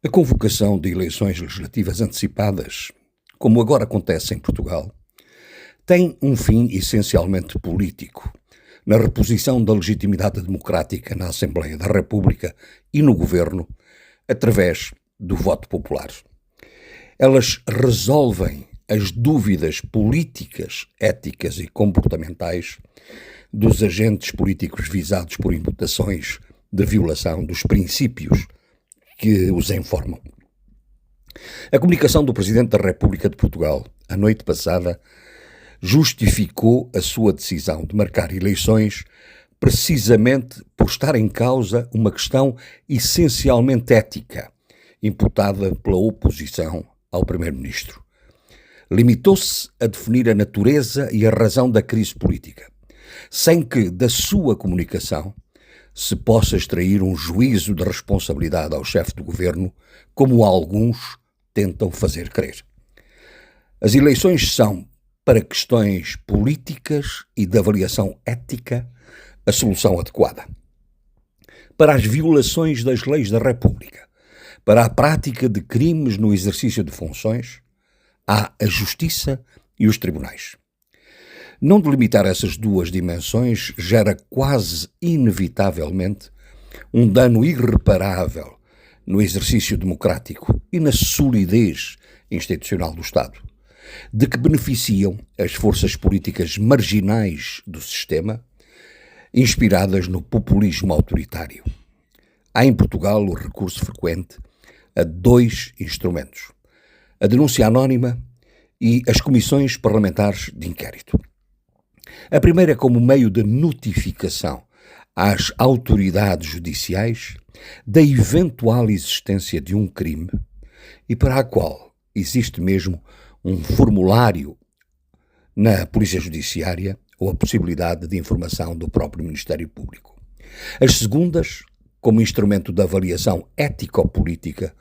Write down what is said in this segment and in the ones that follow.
A convocação de eleições legislativas antecipadas, como agora acontece em Portugal, tem um fim essencialmente político, na reposição da legitimidade democrática na Assembleia da República e no Governo, através do voto popular. Elas resolvem as dúvidas políticas, éticas e comportamentais dos agentes políticos visados por imputações de violação dos princípios que os informam. A comunicação do Presidente da República de Portugal, a noite passada, justificou a sua decisão de marcar eleições precisamente por estar em causa uma questão essencialmente ética, imputada pela oposição ao Primeiro-Ministro. Limitou-se a definir a natureza e a razão da crise política, sem que da sua comunicação se possa extrair um juízo de responsabilidade ao chefe do governo, como alguns tentam fazer crer. As eleições são, para questões políticas e de avaliação ética, a solução adequada. Para as violações das leis da República, para a prática de crimes no exercício de funções, há a Justiça e os tribunais. Não delimitar essas duas dimensões gera quase inevitavelmente um dano irreparável no exercício democrático e na solidez institucional do Estado, de que beneficiam as forças políticas marginais do sistema, inspiradas no populismo autoritário. Há em Portugal o recurso frequente a dois instrumentos: a denúncia anónima e as comissões parlamentares de inquérito. A primeira como meio de notificação às autoridades judiciais da eventual existência de um crime e para a qual existe mesmo um formulário na Polícia Judiciária ou a possibilidade de informação do próprio Ministério Público. As segundas como instrumento de avaliação ético-política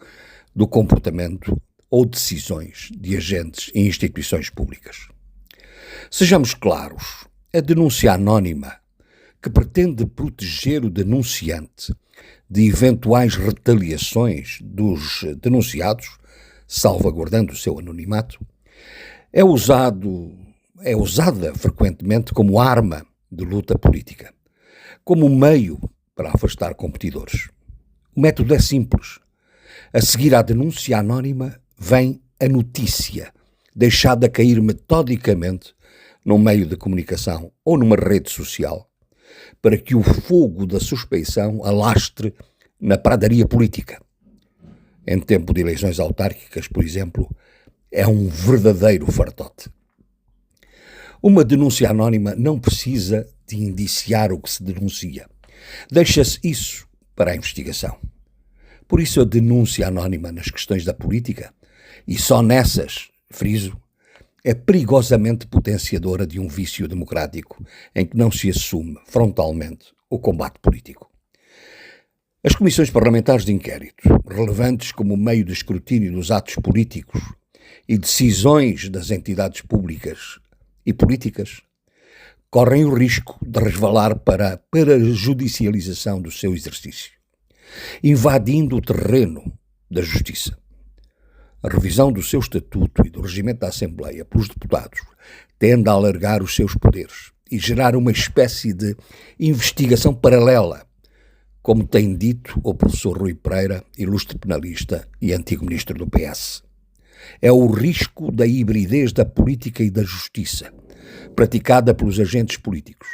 do comportamento ou decisões de agentes e instituições públicas. Sejamos claros, a denúncia anónima, que pretende proteger o denunciante de eventuais retaliações dos denunciados, salvaguardando o seu anonimato, é usada frequentemente como arma de luta política, como meio para afastar competidores. O método é simples. A seguir à denúncia anónima vem a notícia, deixada cair metodicamente num meio de comunicação ou numa rede social, para que o fogo da suspeição alastre na pradaria política. Em tempo de eleições autárquicas, por exemplo, é um verdadeiro fartote. Uma denúncia anónima não precisa de indiciar o que se denuncia. Deixa-se isso para a investigação. Por isso a denúncia anónima nas questões da política, e só nessas, friso, é perigosamente potenciadora de um vício democrático em que não se assume frontalmente o combate político. As comissões parlamentares de inquérito, relevantes como meio de escrutínio dos atos políticos e decisões das entidades públicas e políticas, correm o risco de resvalar para a judicialização do seu exercício, invadindo o terreno da justiça. A revisão do seu estatuto e do regimento da Assembleia pelos deputados tende a alargar os seus poderes e gerar uma espécie de investigação paralela, como tem dito o professor Rui Pereira, ilustre penalista e antigo ministro do PS. É o risco da hibridez da política e da justiça, praticada pelos agentes políticos,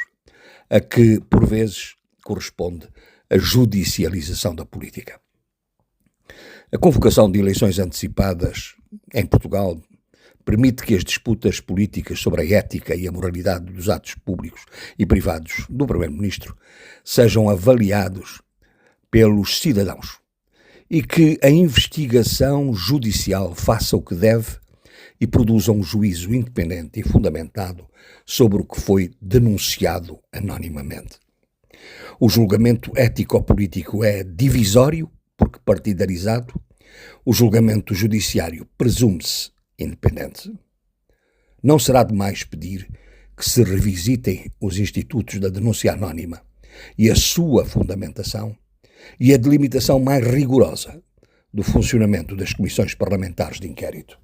a que, por vezes, corresponde a judicialização da política. A convocação de eleições antecipadas em Portugal permite que as disputas políticas sobre a ética e a moralidade dos atos públicos e privados do Primeiro-Ministro sejam avaliados pelos cidadãos e que a investigação judicial faça o que deve e produza um juízo independente e fundamentado sobre o que foi denunciado anonimamente. O julgamento ético-político é divisório porque partidarizado. O julgamento judiciário presume-se independente. Não será demais pedir que se revisitem os institutos da denúncia anónima e a sua fundamentação e a delimitação mais rigorosa do funcionamento das comissões parlamentares de inquérito.